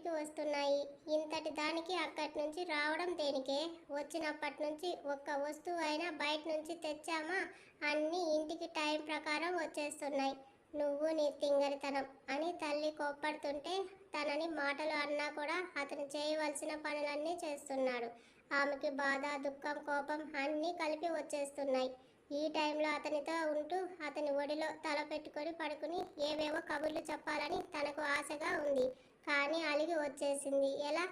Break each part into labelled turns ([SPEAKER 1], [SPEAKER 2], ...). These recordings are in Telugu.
[SPEAKER 1] ఇంటికి వస్తున్నాయి. ఇంతటి దానికి అక్కడి నుంచి రావడం దేనికే? వచ్చినప్పటి నుంచి ఒక్క వస్తువు అయినా బయట నుంచి తెచ్చామా? అన్నీ ఇంటికి టైం ప్రకారం వచ్చేస్తున్నాయి. నువ్వు నీ తింగరితనం అని తల్లి కోప్పడుతుంటే తనని మాటలు అన్నా కూడా అతను చేయవలసిన పనులన్నీ చేస్తున్నాడు. ఆమెకి బాధ, దుఃఖం, కోపం అన్నీ కలిపి వచ్చేస్తున్నాయి. ఈ టైంలో అతనితో ఉంటూ అతని ఒడిలో తల పెట్టుకొని పడుకుని ఏవేవో కబుర్లు చెప్పాలని తనకు ఆశగా ఉంది. కానీ అలిగి వచ్చేసింది. ఎలా?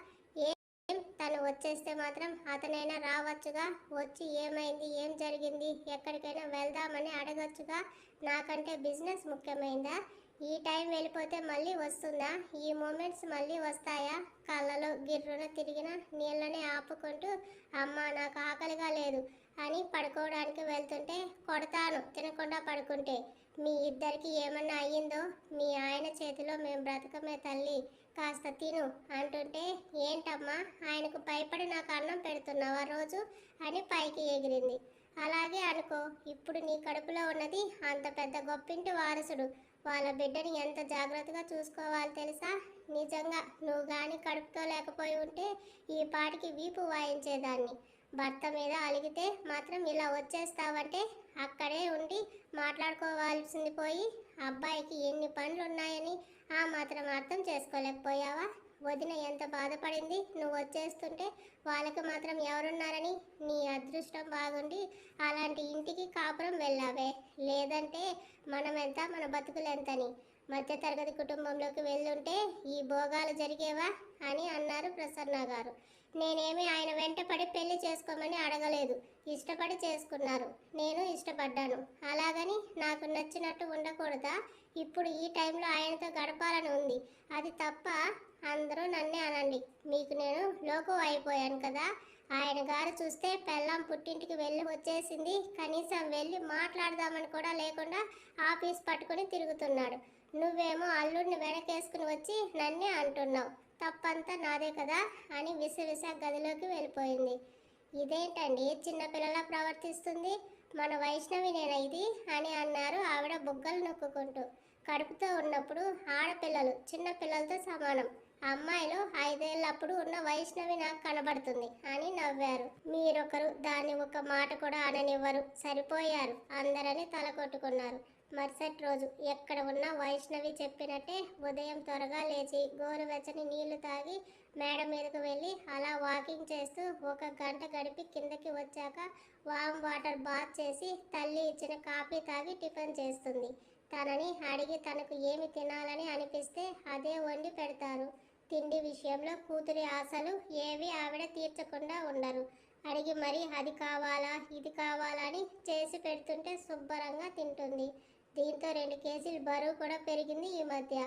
[SPEAKER 1] తను వచ్చేస్తే మాత్రం అతనైనా రావచ్చుగా. వచ్చి ఏమైంది, ఏం జరిగింది, ఎక్కడికైనా వెళ్దామని అడగచ్చుగా. నాకంటే బిజినెస్ ముఖ్యమైందా? ఈ టైం వెళ్ళిపోతే మళ్ళీ వస్తుందా? ఈ మూమెంట్స్ మళ్ళీ వస్తాయా? కళ్ళలో గిర్రున తిరిగిన నీళ్ళని ఆపుకుంటూ అమ్మా నాకు ఆకలిగా లేదు అని పడుకోవడానికి వెళ్తుంటే కొడతాను తినకుండా పడుకుంటే. మీ ఇద్దరికి ఏమన్నా అయ్యిందో? మీ ఆయన చేతిలో మేము బ్రతకమే తల్లి, కాస్త తిను అంటుంటే ఏంటమ్మా ఆయనకు భయపడి నాకు అన్నం పెడుతున్నావా రోజు అని పైకి ఎగిరింది. అలాగే అనుకో. ఇప్పుడు నీ కడుపులో ఉన్నది అంత పెద్ద గొప్పింటి వారసుడు. వాళ్ళ బిడ్డని ఎంత జాగ్రత్తగా చూసుకోవాలి తెలుసా? నిజంగా నువ్వు గాని కడుపుతో లేకపోయి ఉంటే ఈ పాటికి వీపు వాయించేదాన్ని. భర్త మీద అలిగితే మాత్రం ఇలా వచ్చేస్తావంటే అక్కడే ఉండి మాట్లాడుకోవాల్సింది పోయి అబ్బాయికి ఎన్ని పనులు ఉన్నాయని ఆ మాత్రం అర్థం చేసుకోలేకపోయావా? వదిన ఎంత బాధపడింది నువ్వు వచ్చేస్తుంటే. వాళ్ళకి మాత్రం ఎవరున్నారని? నీ అదృష్టం బాగుండి అలాంటి ఇంటికి కాపురం వెళ్ళావే. లేదంటే మనమెంత, మన బతుకులెంతని. మధ్యతరగతి కుటుంబంలోకి వెళ్ళుంటే ఈ భోగాలు జరిగేవా అని అన్నారు ప్రసన్న గారు. నేనేమి ఆయన వెంటపడి పెళ్లి చేసుకోమని అడగలేదు. ఇష్టపడి చేసుకున్నారు. నేను ఇష్టపడ్డాను. అలాగని నాకు నచ్చినట్టు ఉండకూడదా? ఇప్పుడు ఈ టైంలో ఆయనతో గడపాలని ఉంది. అది తప్ప? అందరూ నన్నే అనండి. మీకు నేను లోకు అయిపోయాను కదా. ఆయన గారు చూస్తే పెళ్ళాం పుట్టింటికి వెళ్ళి వచ్చేసింది, కనీసం వెళ్ళి మాట్లాడదామని కూడా లేకుండా ఆఫీస్ పట్టుకుని తిరుగుతున్నాడు. నువ్వేమో అల్లుడిని వెనకేసుకుని వచ్చి నన్నే అంటున్నావు. తప్పంతా నాదే కదా అని విసవిస గదిలోకి వెళ్ళిపోయింది. ఇదేంటండి చిన్నపిల్లలా ప్రవర్తిస్తుంది? మన వైష్ణవినేనా ఇది అని అన్నారు ఆవిడ బుగ్గలు నొక్కుంటూ. కడుపుతో ఉన్నప్పుడు ఆడపిల్లలు చిన్నపిల్లలతో సమానం. అమ్మాయిలు 5 ఏళ్ళప్పుడు ఉన్న వైష్ణవి నాకు కనబడుతుంది అని నవ్వారు. మీరొకరు దాన్ని ఒక మాట కూడా అననివ్వరు. సరిపోయారు అందరని తల కొట్టుకున్నారు. మరుసటి రోజు ఎక్కడ ఉన్న వైష్ణవి చెప్పినట్టే ఉదయం త్వరగా లేచి గోరువెచ్చని నీళ్లు తాగి మేడ మీదకు వెళ్ళి అలా వాకింగ్ చేస్తూ 1 గంట గడిపి కిందకి వచ్చాక వామ్ వాటర్ బాత్ చేసి తల్లి ఇచ్చిన కాఫీ తాగి టిఫిన్ చేస్తుంది. తనని అడిగి తనకు ఏమి తినాలని అనిపిస్తే అదే వండి పెడతారు. తిండి విషయంలో కూతురి ఆశలు ఏవి ఆవిడ తీర్చకుండా ఉండరు. అడిగి మరి అది కావాలా ఇది కావాలా అని చేసి పెడుతుంటే శుభ్రంగా తింటుంది. దీంతో 2 కేజీలు బరువు కూడా పెరిగింది ఈ మధ్య.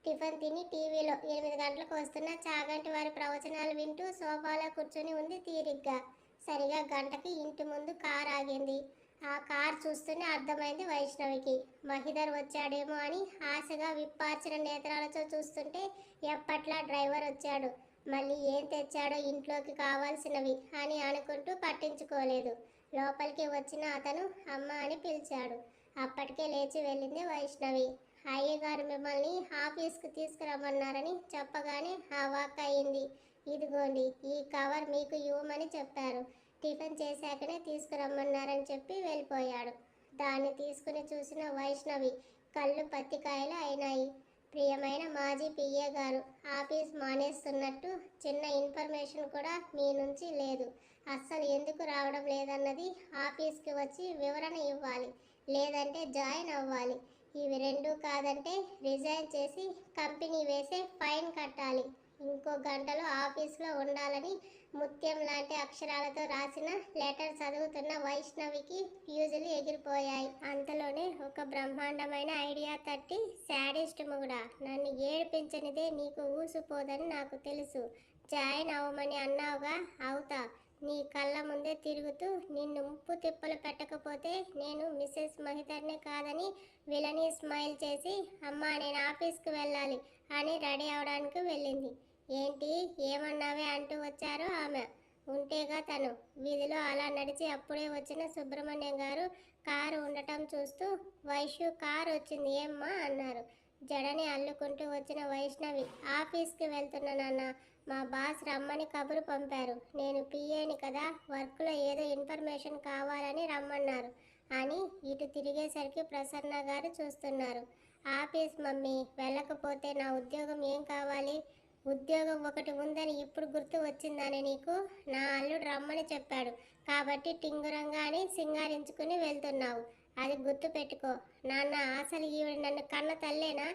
[SPEAKER 1] టిఫిన్ తిని టీవీలో 8 గంటలకు వస్తున్న చాగంటి వారి ప్రవచనాలు వింటూ సోఫాలో కూర్చొని ఉంది తీరిగ్గా. సరిగా గంటకి ఇంటి ముందు కారు ఆగింది. ఆ కారు చూస్తూనే అర్థమైంది వైష్ణవికి. మహిధర్ వచ్చాడేమో అని ఆశగా విప్పార్చిన నేత్రాలతో చూస్తుంటే ఎప్పట్లా డ్రైవర్ వచ్చాడు. మళ్ళీ ఏం తెచ్చాడో ఇంట్లోకి కావాల్సినవి అని అనుకుంటూ పట్టించుకోలేదు. లోపలికి వచ్చిన అతను అమ్మ అని పిలిచాడు. అప్పటికే లేచి వెళ్ళింది వైష్ణవి. అయ్యగారు మిమ్మల్ని ఆఫీస్కి తీసుకురమ్మన్నారని చెప్పగానే ఆ వాక్ అయింది. ఇదిగోండి ఈ కవర్ మీకు ఇవ్వమని చెప్పారు. టిఫిన్ చేశాకనే తీసుకురమ్మన్నారని చెప్పి వెళ్ళిపోయాడు. దాన్ని తీసుకుని చూసిన వైష్ణవి కళ్ళు పత్తికాయలు అయినాయి. ప్రియమైన మాజీ పిఏ గారు ఆఫీస్ మానేస్తున్నట్టు చిన్న ఇన్ఫర్మేషన్ కూడా మీ నుంచి లేదు. అస్సలు ఎందుకు రావడం లేదన్నది ఆఫీస్కి వచ్చి వివరణ ఇవ్వాలి, లేదంటే జాయిన్ అవ్వాలి. ఇవి 2 కాదంటే రిజైన్ చేసి కంపెనీ వేసే ఫైన్ కట్టాలి. ఇంకో గంటలో ఆఫీస్లో ఉండాలని ముత్యం లాంటి అక్షరాలతో రాసిన లెటర్ చదువుతున్న వైష్ణవికి ఫ్యూజులు ఎగిరిపోయాయి. అంతలోనే ఒక బ్రహ్మాండమైన ఐడియా తట్టి, శాడిస్ట్ మొగుడా, నన్ను ఏడిపించనిదే నీకు ఊసిపోదని నాకు తెలుసు. జాయిన్ అవ్వమని అన్నావుగా, అవుతా. నీ కళ్ళ ముందే తిరుగుతూ నిన్ను ముప్పు తిప్పలు పెట్టకపోతే నేను మిస్సెస్ మహిధర్నే కాదని విలని స్మైల్ చేసి అమ్మా నేను ఆఫీస్కి వెళ్ళాలి అని రెడీ అవడానికి వెళ్ళింది. ఏంటి ఏమన్నావే అంటూ వచ్చారు ఆమె. ఉంటేగా తను. వీధిలో అలా నడిచి అప్పుడే వచ్చిన సుబ్రహ్మణ్యం గారు కారు ఉండటం చూస్తూ వైష్యు కారు వచ్చింది ఏమ్మా అన్నారు. జడని అల్లుకుంటూ వచ్చిన వైష్ణవి. ఆఫీస్కి వెళ్తున్నా నాన్న, మా బాస్ రమ్మని కబురు పంపారు. నేను పిఏని కదా, వర్క్లో ఏదో ఇన్ఫర్మేషన్ కావాలని రమ్మన్నారు అని ఇటు తిరిగేసరికి ప్రసన్న గారు చూస్తున్నారు. ఆఫీస్ మమ్మీ, వెళ్ళకపోతే నా ఉద్యోగం ఏం కావాలి? ఉద్యోగం ఒకటి ఉందని ఇప్పుడు గుర్తు వచ్చిందని నీకు? నా అల్లుడు రమ్మని చెప్పాడు కాబట్టి టింగురంగా అని సింగారించుకుని వెళ్తున్నావు. అది గుర్తు పెట్టుకో నాన్న. అసలు ఈవిడ నన్ను కన్న తల్లేనా?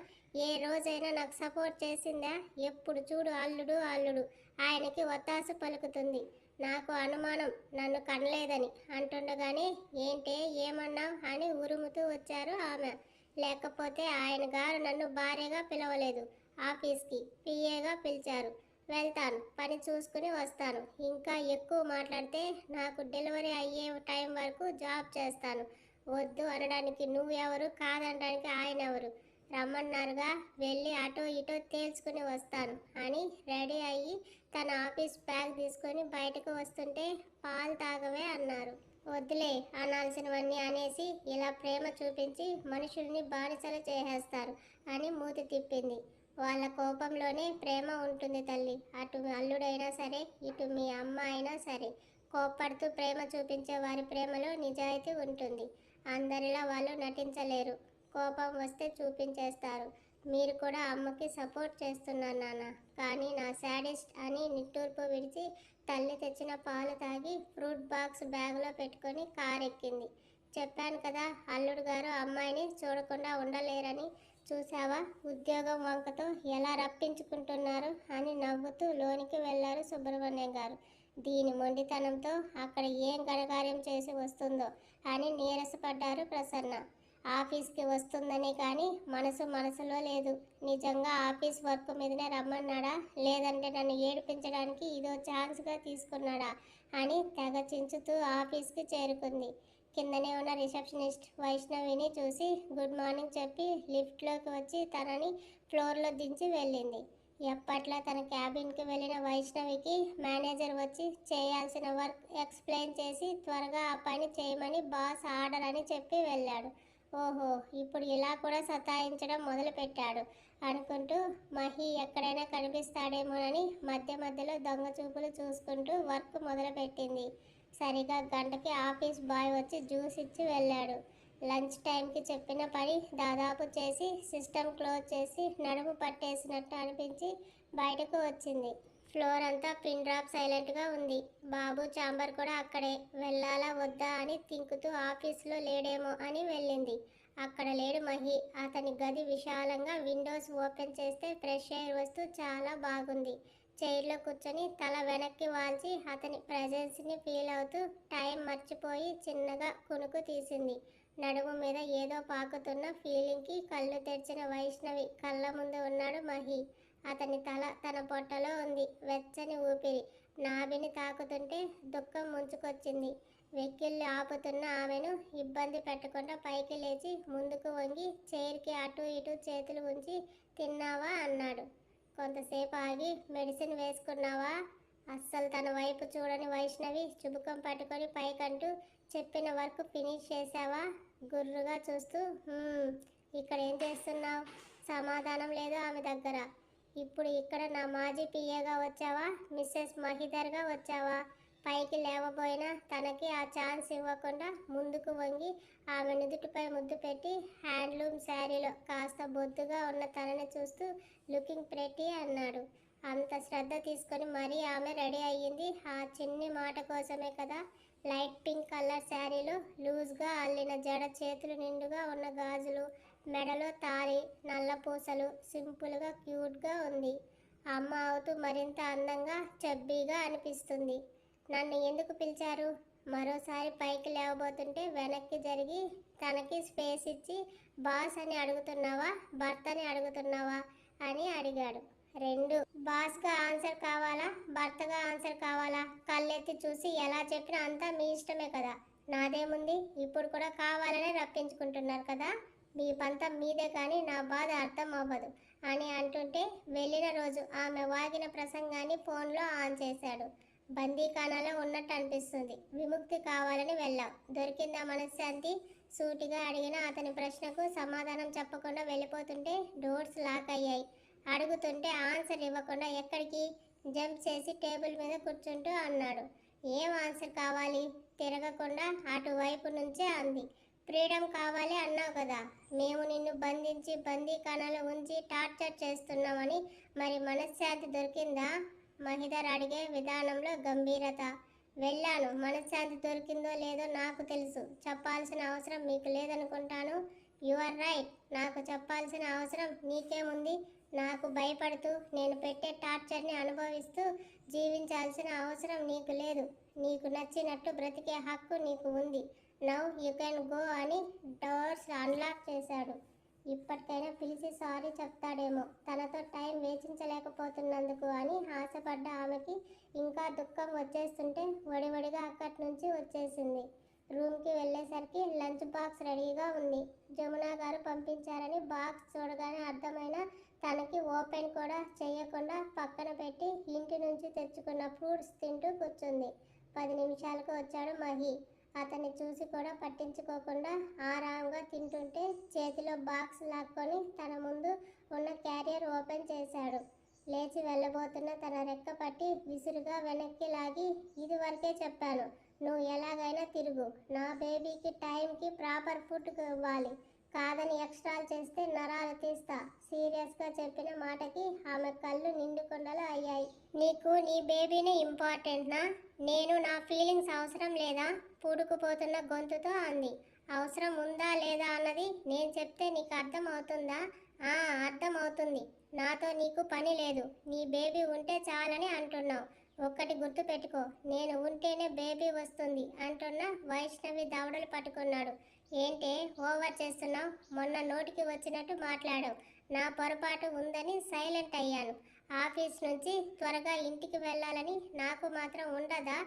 [SPEAKER 1] ఏ రోజైనా నాకు సపోర్ట్ చేసిందా? ఎప్పుడు చూడు అల్లుడు అల్లుడు, ఆయనకి ఒత్తాసు పలుకుతుంది. నాకు అనుమానం నన్ను కనలేదని అంటుండగానే ఏంటే ఏమన్నావు అని ఉరుముతూ వచ్చారు ఆమె. లేకపోతే ఆయన గారు నన్ను భార్యగా పిలవలేదు, ఆఫీస్కి పిఏగా పిలిచారు. వెళ్తాను, పని చూసుకుని వస్తాను. ఇంకా ఎక్కువ మాట్లాడితే నాకు డెలివరీ అయ్యే టైం వరకు జాబ్ చేస్తాను. వద్దు అనడానికి నువ్వెవరు, కాదనడానికి ఆయన ఎవరు? రమ్మన్నారుగా, వెళ్ళి అటో ఇటో తేల్చుకుని వస్తాను అని రెడీ అయ్యి తన ఆఫీస్ బ్యాగ్ తీసుకొని బయటకు వస్తుంటే పాలు తాగవే అన్నారు. వద్దులే, అనాల్సినవన్నీ అనేసి ఇలా ప్రేమ చూపించి మనుషుల్ని బానిసలు చేసేస్తారు అని మూతి తిప్పింది. వాళ్ళ కోపంలోనే ప్రేమ ఉంటుంది తల్లి. అటు అల్లుడైనా సరే, ఇటు మీ అమ్మ అయినా సరే, కోప్పడుతూ ప్రేమ చూపించే వారి ప్రేమలో నిజాయితీ ఉంటుంది. అందరిలా వాళ్ళు నటించలేరు. కోపం వస్తే చూపించేస్తారు. మీరు కూడా అమ్మకి సపోర్ట్ చేస్తున్నారు నాన్న. కానీ నా శాడిస్ట్ అని నిట్టూర్పు విడిచి తల్లి తెచ్చిన పాలు తాగి ఫ్రూట్ బాక్స్ బ్యాగ్లో పెట్టుకొని కారెక్కింది. చెప్పాను కదా, అల్లుడు గారు అమ్మాయిని చూడకుండా ఉండలేరని. చూసావా ఉద్యోగం వంకతో ఎలా రప్పించుకుంటున్నారు అని నవ్వుతూ లోనికి వెళ్ళారు సుబ్రహ్మణ్యం గారు. దీని మొండితనంతో అక్కడ ఏం ఘనకార్యం చేసి వస్తుందో అని నీరసపడ్డారు ప్రసన్న. ఆఫీస్కి వస్తుందని కానీ మనసులో లేదు. నిజంగా ఆఫీస్ వర్క్ మీదనే రమ్మన్నాడా, లేదంటే నన్ను ఏడిపించడానికి ఇదో ఛాన్స్గా తీసుకున్నాడా అని తెగ చించుతూ ఆఫీస్కి చేరుకుంది. కిందనే ఉన్న రిసెప్షనిస్ట్ వైష్ణవిని చూసి గుడ్ మార్నింగ్ చెప్పి లిఫ్ట్లోకి వచ్చి తనని ఫ్లోర్లో దించి వెళ్ళింది. ఎప్పట్లా తన క్యాబిన్కి వెళ్ళిన వైష్ణవికి మేనేజర్ వచ్చి చేయాల్సిన వర్క్ ఎక్స్ప్లెయిన్ చేసి త్వరగా ఆ పని చేయమని బాస్ ఆర్డర్ అని చెప్పి వెళ్ళాడు. ఓహో, ఇప్పుడు ఇలా కూడా సతాయించడం మొదలుపెట్టాడు అనుకుంటూ మహి ఎక్కడైనా కనిపిస్తాడేమోనని మధ్యలో దొంగ చూపులు చూసుకుంటూ వర్క్ మొదలుపెట్టింది. సరిగా గంటకి ఆఫీస్ బాయ్ వచ్చి జ్యూస్ ఇచ్చి వెళ్ళాడు. లంచ్ టైంకి చెప్పిన పని దాదాపు చేసి సిస్టమ్ క్లోజ్ చేసి నడుము పట్టేసినట్టు అనిపించి బయటకు వచ్చింది. ఫ్లోర్ అంతా పిన్ డ్రాప్ సైలెంట్గా ఉంది. బాబు చాంబర్ కూడా అక్కడే. వెళ్ళాలా వద్దా అని తింకుతూ ఆఫీస్లో లేడేమో అని వెళ్ళింది. అక్కడ లేడు మహి. అతని గది విశాలంగా విండోస్ ఓపెన్ చేస్తే ఫ్రెష్ ఎయిర్ వస్తూ చాలా బాగుంది. చైర్లో కూర్చొని తల వెనక్కి వాల్చి అతని ప్రెజెన్స్ని ఫీల్ అవుతూ టైం మర్చిపోయి చిన్నగా కునుకు తీసింది. నడుము మీద ఏదో పాకుతున్న ఫీలింగ్కి కళ్ళు తెరిచిన వైష్ణవి కళ్ళ ముందు ఉన్నాడు మహి. అతని తల తన పొట్టలో ఉంది. వెచ్చని ఊపిరి నాభిని తాకుతుంటే దుఃఖం ముంచుకొచ్చింది. వెక్కిళ్ళు ఆపుతున్న ఆమెను ఇబ్బంది పెట్టకుండా పైకి లేచి ముందుకు వంగి చైర్కి అటు ఇటు చేతులు ఉంచి తిన్నావా అన్నాడు. కొంతసేపు ఆగి మెడిసిన్ వేసుకున్నావా? అస్సలు తన వైపు చూడని వైష్ణవి చుబుకం పట్టుకొని పైకంటూ చెప్పిన వర్క్ ఫినిష్ చేశావా గుర్రుగా చూస్తూ ఇక్కడ ఏం చేస్తున్నావు? సమాధానం లేదు ఆమె దగ్గర. ఇప్పుడు ఇక్కడ నా మాజీ పిఏగా వచ్చావా, మిస్సెస్ మహిధర్గా వచ్చావా? పైకి లేవబోయినా తనకి ఆ ఛాన్స్ ఇవ్వకుండా ముందుకు వంగి ఆమె నుదుటిపై ముద్దు పెట్టి హ్యాండ్లూమ్ శారీలో కాస్త బొద్దుగా ఉన్న తనని చూస్తూ లుకింగ్ ప్రెటీ అన్నాడు. అంత శ్రద్ధ తీసుకొని మరీ ఆమె రెడీ అయ్యింది ఆ చిన్ని మాట కోసమే కదా. లైట్ పింక్ కలర్ శారీలో లూజ్గా అల్లిన జడ, చేతులు నిండుగా ఉన్న గాజులు, మెడలో తాళి, నల్ల పూసలు, సింపుల్గా క్యూట్గా ఉంది. అమ్మ అవుతూ మరింత అందంగా చబ్బీగా అనిపిస్తుంది. నన్ను ఎందుకు పిలిచారు? మరోసారి పైకి లేవబోతుంటే వెనక్కి జరిగి తనకి స్పేస్ ఇచ్చి బాస్ అని అడుగుతున్నావా, భర్తని అడుగుతున్నావా అని అడిగాడు. రెండు. బాస్గా ఆన్సర్ కావాలా, భర్తగా ఆన్సర్ కావాలా? కళ్ళెత్తి చూసి ఎలా చెప్పినా అంతా మీ ఇష్టమే కదా, నాదేముంది? ఇప్పుడు కూడా కావాలనే రప్పించుకుంటున్నారు కదా. మీ పంతం మీదే కానీ నా బాధ అర్థం అవ్వదు అని అంటుంటే వెళ్ళిన రోజు ఆమె వాగిన ప్రసంగాన్ని ఫోన్లో ఆన్ చేశాడు. బందీఖానాలో ఉన్నట్టు అనిపిస్తుంది. విముక్తి కావాలని వెళ్ళాం, దొరికిందా మనశ్శాంతి? సూటిగా అడిగిన అతని ప్రశ్నకు సమాధానం చెప్పకుండా వెళ్ళిపోతుంటే డోర్స్ లాక్ అయ్యాయి. అడుగుతుంటే ఆన్సర్ ఇవ్వకుండా ఎక్కడికి జంప్ చేసి టేబుల్ మీద కూర్చుంటూ అన్నాడు. ఏం ఆన్సర్ కావాలి? తిరగకుండా అటువైపు నుంచే అంది. ఫ్రీడమ్ కావాలి అన్నావు కదా. మేము నిన్ను బంధించి బందీఖానాలో ఉంచి టార్చర్ చేస్తున్నామని మరి మనశ్శాంతి దొరికిందా? మహిధర్ అడిగే విధానంలో గంభీరత. వెళ్ళాను. మనశ్శాంతి దొరికిందో లేదో నాకు తెలుసు. చెప్పాల్సిన అవసరం మీకు లేదనుకుంటాను. You are right. నాకు చెప్పాల్సిన అవసరం నీకేముంది? నాకు భయపడుతూ నేను పెట్టే టార్చర్ని అనుభవిస్తూ జీవించాల్సిన అవసరం నీకు లేదు. నీకు నచ్చినట్టు బ్రతికే హక్కు నీకు ఉంది. నౌ యూ కెన్ గో అని డోర్స్ అన్లాక్ చేశాడు. ఇప్పటికైనా పిలిచి సారీ చెప్తాడేమో తనతో టైం వేచించలేకపోతున్నందుకు అని ఆశపడ్డ ఆమెకి ఇంకా దుఃఖం వచ్చేస్తుంటే వడివడిగా అక్కడి నుంచి వచ్చేసింది. రూమ్కి వెళ్ళేసరికి లంచ్ బాక్స్ రెడీగా ఉంది. జమున గారు పంపించారని బాక్స్ చూడగానే అర్థమైన తనకి ఓపెన్ కూడా చేయకుండా పక్కన పెట్టి ఇంటి నుంచి తెచ్చుకున్న ఫ్రూట్స్ తింటూ కూర్చుంది. 10 నిమిషాలకు వచ్చాడు మహి. అతన్ని చూసి కూడా పట్టించుకోకుండా ఆరాంగా తింటుంటే చేతిలో బాక్స్ లాక్కొని తన ముందు ఉన్న క్యారియర్ ఓపెన్ చేశాడు. లేచి వెళ్ళబోతున్న తన రెక్క పట్టి విసురుగా వెనక్కి లాగి, ఇది వరకే చెప్పాను, నువ్వు ఎలాగైనా తిరుగు. నా బేబీకి టైంకి ప్రాపర్ ఫుడ్ ఇవ్వాలి. కాదని ఎక్స్ట్రాలు చేస్తే నరాలు తీస్తా. సీరియస్గా చెప్పిన మాటకి ఆమె కళ్ళు నిండుకొండలు అయ్యాయి. నీకు నీ బేబీనే ఇంపార్టెంట్నా? నేను నా ఫీలింగ్స్ అవసరం లేదా? పూడుకుపోతున్న గొంతుతో అంది. అవసరం ఉందా లేదా అన్నది నేను చెప్తే నీకు అర్థం అవుతుందా? అర్థం అవుతుంది. నాతో నీకు పని లేదు. నీ బేబీ ఉంటే చాలని అంటున్నావు. ఒక్కటి గుర్తుపెట్టుకో, నేను ఉంటేనే బేబీ వస్తుంది అంటున్న వైష్ణవి దవడలు పట్టుకున్నాడు. ఏంటే ఓవర్ చేస్తున్నావు? మొన్న నోటికి వచ్చినట్టు మాట్లాడావు. నా పొరపాటు ఉందని సైలెంట్ అయ్యాను. ఆఫీస్ నుంచి త్వరగా ఇంటికి వెళ్ళాలని నాకు మాత్రం ఉండదా?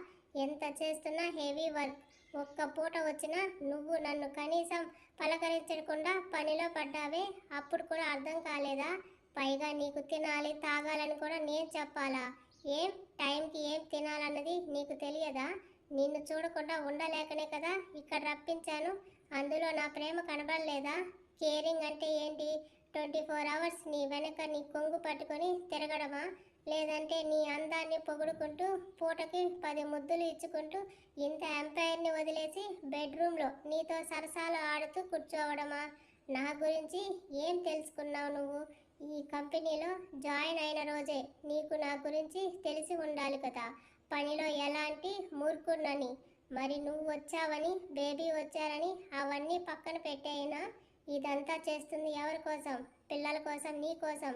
[SPEAKER 1] ఎంత చేస్తున్నా హెవీ వర్క్. ఒక్క పూట వచ్చినా నువ్వు నన్ను కనీసం పలకరించకుండా పనిలో పడ్డావే, అప్పుడు కూడా అర్థం కాలేదా? పైగా నీకు తినాలి తాగాలని కూడా నేను చెప్పాలా? ఏం టైంకి ఏం తినాలన్నది నీకు తెలియదా? నిన్ను చూడకుండా ఉండలేకనే కదా ఇక్కడ రప్పించాను. అందులో నా ప్రేమ కనబడలేదా? కేరింగ్ అంటే ఏంటి? 24 అవర్స్ నీ వెనక నీ కొంగు పట్టుకొని తిరగడమా? లేదంటే నీ అందాన్ని పొగుడుకుంటూ పూటకి 10 ముద్దులు ఇచ్చుకుంటూ ఇంత ఎంపైర్ని వదిలేసి బెడ్రూమ్లో నీతో సరసాలు ఆడుతూ కూర్చోవడమా? నా గురించి ఏం తెలుసుకున్నావు నువ్వు? ఈ కంపెనీలో జాయిన్ అయిన రోజే నీకు నా గురించి తెలిసి ఉండాలి కదా. పనిలో ఎలాంటి మూర్ఖున్నని. మరి నువ్వు వచ్చావని బేబీ వచ్చారని అవన్నీ పక్కన పెట్టేయినా? ఇదంతా చేస్తుంది ఎవరి కోసం? పిల్లల కోసం, నీ కోసం.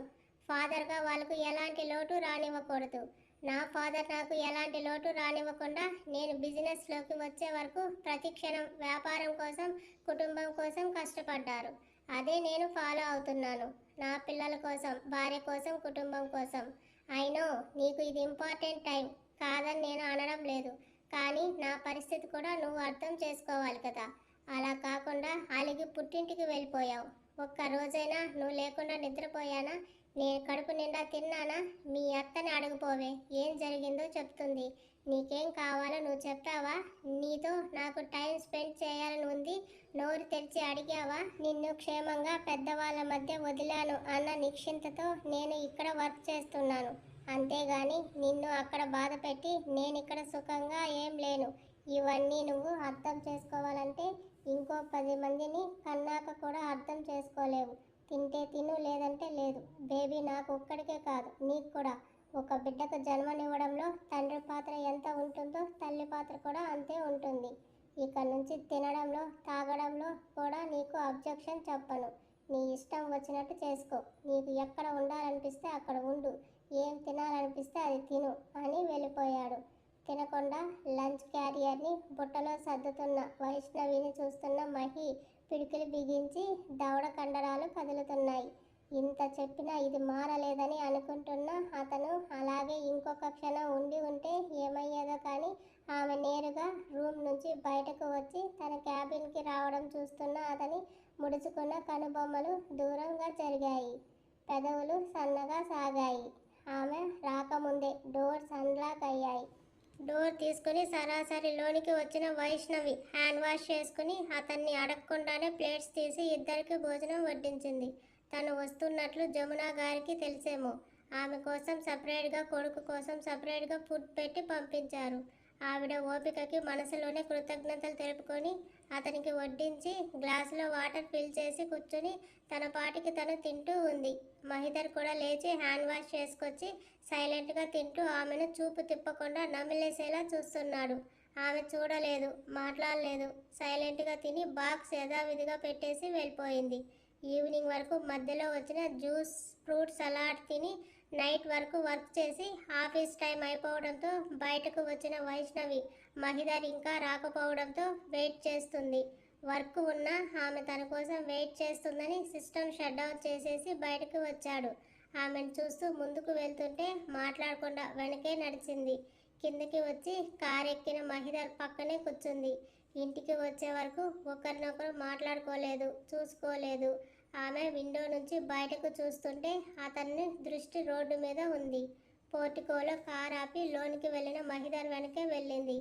[SPEAKER 1] ఫాదర్గా వాళ్ళకు ఎలాంటి లోటు రానివ్వకూడదు. నా ఫాదర్ నాకు ఎలాంటి లోటు రానివ్వకుండా నేను బిజినెస్లోకి వచ్చే వరకు ప్రతి క్షణం వ్యాపారం కోసం, కుటుంబం కోసం కష్టపడ్డారు. అదే నేను ఫాలో అవుతున్నాను. నా పిల్లల కోసం, భార్య కోసం, కుటుంబం కోసం. అయినో నీకు ఇది ఇంపార్టెంట్ టైం కాదని నేను అనడం లేదు. కానీ నా పరిస్థితి కూడా నువ్వు అర్థం చేసుకోవాలి కదా. అలా కాకుండా అలిగి పుట్టింటికి వెళ్ళిపోయావు. ఒక్క రోజైనా నువ్వు లేకుండా నిద్రపోయానా? నేను కడుపు నిండా తిన్నానా? మీ అత్తని అడుగుపోవే, ఏం జరిగిందో చెప్తుంది. నీకేం కావాలో నువ్వు చెప్పావా? నీతో నాకు టైం స్పెండ్ చేయాలని ఉంది. నోరు తెరిచి అడిగావా? నిన్ను క్షేమంగా పెద్దవాళ్ళ మధ్య వదిలాను అన్న నిశ్చింతతో నేను ఇక్కడ వర్క్ చేస్తున్నాను. అంతేగాని నిన్ను అక్కడ బాధ పెట్టి నేను ఇక్కడ సుఖంగా ఏం లేను. ఇవన్నీ నువ్వు అర్థం చేసుకోవాలంటే ఇంకో 10 మందిని కన్నాక కూడా అర్థం చేసుకోలేవు. తింటే తిను, లేదంటే లేదు. బేబీ నాకు ఒక్కడికే కాదు, నీకు కూడా. ఒక బిడ్డకు జన్మనివ్వడంలో తండ్రి పాత్ర ఎంత ఉంటుందో తల్లి పాత్ర కూడా అంతే ఉంటుంది. ఇక నుంచి తినడంలో, తాగడంలో కూడా నీకు అబ్జెక్షన్ చెప్పను. నీ ఇష్టం వచ్చినట్టు చేసుకో. నీకు ఎక్కడ ఉండాలనిపిస్తే అక్కడ ఉండు. ఏం తినాలనిపిస్తే అది తిను అని వెళ్ళిపోయాడు. తినకుండా లంచ్ క్యారియర్ని బుట్టలో సర్దుతున్న వైష్ణవిని చూస్తున్న మహి పిడికిలు బిగించి దవడ కండరాలు కదులుతున్నాయి. ఇంత చెప్పినా ఇది మారలేదని అనుకుంటున్న అతను అలాగే ఇంకొక క్షణం ఉండి ఉంటే ఏమయ్యేదో కానీ ఆమె నేరుగా రూమ్ నుంచి బయటకు వచ్చి తన క్యాబిన్కి రావడం చూస్తున్న అతని ముడుచుకున్న కనుబొమ్మలు దూరంగా జరిగాయి. పెదవులు సన్నగా సాగాయి. ఆమె రాకముందే డోర్స్ అన్లాక్ అయ్యాయి. డోర్ తీసుకుని సరాసరి లోనికి వచ్చిన వైష్ణవి హ్యాండ్ వాష్ చేసుకుని అతన్ని అడగకుండానే ప్లేట్స్ తీసి ఇద్దరికి భోజనం వడ్డించింది. తను వస్తున్నట్లు జమున గారికి తెలిసేమో ఆమె కోసం సపరేట్గా కొడుకు కోసం సపరేట్గా ఫుడ్ పెట్టి పంపించారు. ఆవిడ ఓపికకి మనసులోనే కృతజ్ఞతలు తెలుపుకొని అతనికి వడ్డించి గ్లాసులో వాటర్ ఫిల్ చేసి కూర్చుని తన పాటికి తను తింటూ ఉంది. మహిధర్ కూడా లేచి హ్యాండ్ వాష్ చేసుకొచ్చి సైలెంట్గా తింటూ ఆమెను చూపు తిప్పకుండా నమిలేసేలా చూస్తున్నాడు. ఆమె చూడలేదు, మాట్లాడలేదు. సైలెంట్గా తిని బాక్స్ యథావిధిగా పెట్టేసి వెళ్ళిపోయింది. ఈవినింగ్ వరకు మధ్యలో వచ్చిన జ్యూస్, ఫ్రూట్ సలాడ్ తిని నైట్ వరకు వర్క్ చేసి ఆఫీస్ టైం అయిపోవడంతో బయటకు వచ్చిన వైష్ణవి మహిధర్ ఇంకా రాకపోవడంతో వెయిట్ చేస్తుంది. వర్క్ ఉన్నా ఆమె తన కోసం వెయిట్ చేస్తుందని సిస్టమ్ షట్ డౌన్ చేసేసి బయటకు వచ్చాడు. ఆమెను చూస్తూ ముందుకు వెళ్తుంటే మాట్లాడకుండా వెనకే నడిచింది. కిందకి వచ్చి కారు ఎక్కిన మహిధర్ పక్కనే కూర్చుంది. ఇంటికి వచ్చే వరకు ఒకరినొకరు మాట్లాడుకోలేదు, చూసుకోలేదు. ఆమె విండో నుంచి బయటకు చూస్తుంటే అతన్ని దృష్టి రోడ్డు మీద ఉంది. పోర్టికోలో కారు ఆపి లోనికి వెళ్ళిన మహిధర్ వెనకే వెళ్ళింది.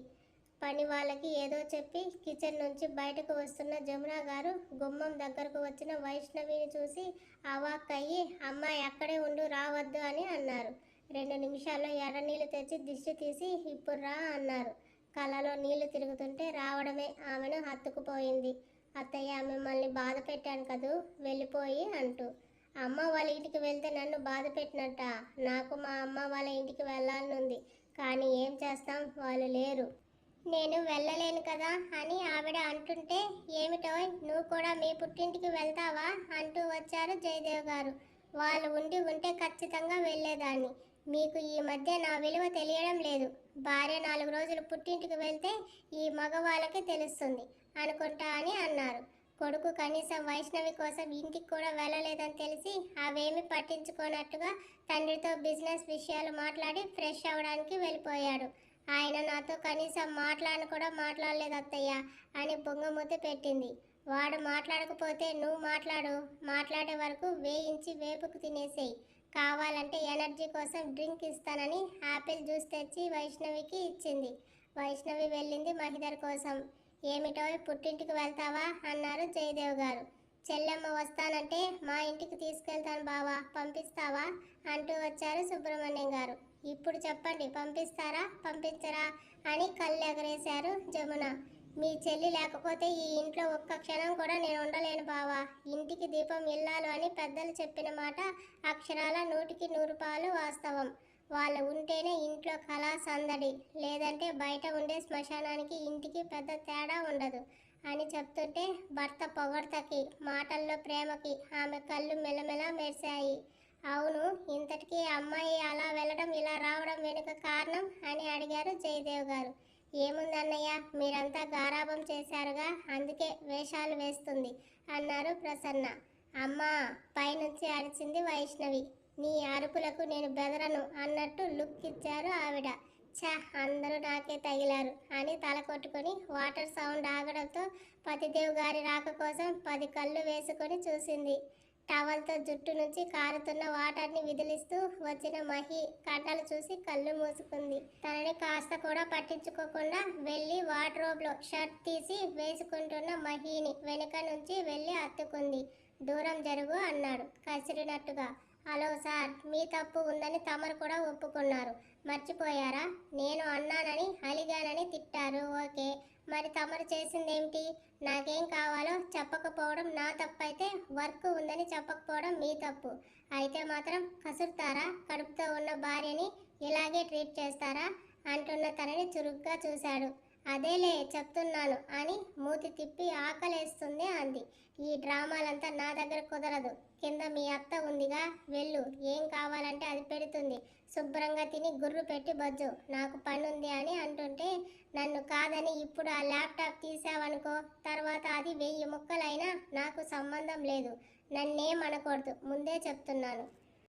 [SPEAKER 1] పని వాళ్ళకి ఏదో చెప్పి కిచెన్ నుంచి బయటకు వస్తున్న జమున గారు గుమ్మం దగ్గరకు వచ్చిన వైష్ణవిని చూసి అవాక్కయ్యి అమ్మాయి అక్కడే ఉండు, రావద్దు అని అన్నారు. 2 నిమిషాల్లో ఎర్ర నీళ్ళు తెచ్చి దిష్టి తీసి ఇప్పుడు రా అన్నారు. కళ్ళలో నీళ్లు తిరుగుతుంటే రావడమే ఆమెను హత్తుకుపోయింది. అత్తయ్య, మిమ్మల్ని బాధ పెట్టాను కదూ, వెళ్ళిపోయి అంటూ. అమ్మ వాళ్ళ ఇంటికి వెళ్తే నన్ను బాధ పెట్టినట్ట? నాకు మా అమ్మ వాళ్ళ ఇంటికి వెళ్ళాలనుంది, కానీ ఏం చేస్తాం, వాళ్ళు లేరు. నేను వెళ్ళలేను కదా అని ఆవిడ అంటుంటే, ఏమిటో నువ్వు కూడా మీ పుట్టింటికి వెళ్తావా అంటూ వచ్చారు జయదేవ్ గారు. వాళ్ళు ఉంటే ఖచ్చితంగా వెళ్ళేదాన్ని. మీకు ఈ మధ్య నా విలువ తెలియడం లేదు. భార్య 4 రోజులు పుట్టింటికి వెళ్తే ఈ మగవాళ్ళకి తెలుస్తుంది అనుకుంటా అని అన్నారు. కొడుకు కనీసం వైష్ణవి కోసం ఇంటికి కూడా వెళ్ళలేదని తెలిసి అవేమి పట్టించుకోనట్టుగా తండ్రితో బిజినెస్ విషయాలు మాట్లాడి ఫ్రెష్ అవ్వడానికి వెళ్ళిపోయాడు. ఆయన నాతో కనీసం మాట్లాడను కూడా మాట్లాడలేదు అత్తయ్య అని బొంగమూతి పెట్టింది. వాడు మాట్లాడకపోతే నువ్వు మాట్లాడే వరకు వేయించి వేపుకు తినేసేయి. కావాలంటే ఎనర్జీ కోసం డ్రింక్ ఇస్తానని యాపిల్ జ్యూస్ తెచ్చి వైష్ణవికి ఇచ్చింది. వైష్ణవి వెళ్ళింది మహిధర్ కోసం. ఏమిటో పుట్టింటికి వెళ్తావా అన్నారు జయదేవ్ గారు. చెల్లెమ్మ వస్తానంటే మా ఇంటికి తీసుకెళ్తాను బావా, పంపిస్తావా అంటూ వచ్చారు సుబ్రహ్మణ్యం గారు. ఇప్పుడు చెప్పండి, పంపిస్తారా పంపించరా అని కళ్ళు ఎగరేశారు జమున. మీ చెల్లి లేకపోతే ఈ ఇంట్లో ఒక్క క్షణం కూడా నేను ఉండలేను బావా. ఇంటికి దీపం ఇల్లాలు అని పెద్దలు చెప్పిన మాట అక్షరాల 100కి 100 పాలు వాస్తవం. వాళ్ళు ఉంటేనే ఇంట్లో కళా సందడి, లేదంటే బయట ఉండే శ్మశానానికి ఇంటికి పెద్ద తేడా ఉండదు అని చెప్తుంటే భర్త పొగడ్తకి, మాటల్లో ప్రేమకి ఆమె కళ్ళు మెలమెల మెరిశాయి. అవును, ఇంతటికీ అమ్మాయి అలా వెళ్ళడం ఇలా రావడం వెనుక కారణం అని అడిగారు జయదేవ్ గారు. ఏముందన్నయ్య, మీరంతా గారాబం చేశారుగా, అందుకే వేషాలు వేస్తుంది అన్నారు ప్రసన్న. అమ్మా, పైనుంచి అరిచింది వైష్ణవి. నీ అరుపులకు నేను బెదరను అన్నట్టు లుక్ ఇచ్చారు ఆవిడ. ఛ, అందరూ నాకే తగిలారు అని తల కొట్టుకొని వాటర్ సౌండ్ ఆగడంతో పతిదేవ్ గారి రాక కోసం 10 కళ్ళు వేసుకొని చూసింది. టవల్తో జుట్టు నుంచి కారుతున్న వాటర్ని విదిలిస్తూ వచ్చిన మహి కండలు చూసి కళ్ళు మూసుకుంది. తనని కాస్త కూడా పట్టించుకోకుండా వెళ్ళి వార్డ్రోబ్లో షర్ట్ తీసి వేసుకుంటున్న మహిని వెనుక నుంచి వెళ్ళి అత్తుకుంది. దూరం జరుగు అన్నాడు కసిరినట్టుగా. హలో సార్, మీ తప్పు ఉందని తమరు కూడా ఒప్పుకున్నారు, మర్చిపోయారా? నేను అన్నానని అలిగానని తిట్టారు, ఓకే. మరి తమరు చేసిందేమిటి? నాకేం కావాలో చెప్పకపోవడం నా తప్పు అయితే, వర్క్ ఉందని చెప్పకపోవడం మీ తప్పు. అయితే మాత్రం కసురుతారా? కడుపుతో ఉన్న భార్యని ఇలాగే ట్రీట్ చేస్తారా అంటున్న తనని చురుగ్గా చూశాడు. అదేలే చెప్తున్నాను అని మూతి తిప్పి ఆకలేస్తుంది అంది. ఈ డ్రామాలంతా నా దగ్గర కుదరదు. కింద మీ అత్త ఉందిగా, వెళ్ళు, ఏం కావాలంటే అది పెడుతుంది. శుభ్రంగా తిని గుర్రు పెట్టి బజ్జు, నాకు పనుంది అని అంటుంటే, నన్ను కాదని ఇప్పుడు ఆ ల్యాప్టాప్ తీసావనుకో, తర్వాత అది 1000 ముక్కలైనా నాకు సంబంధం లేదు. నన్నేం అనకూడదు, ముందే చెప్తున్నాను.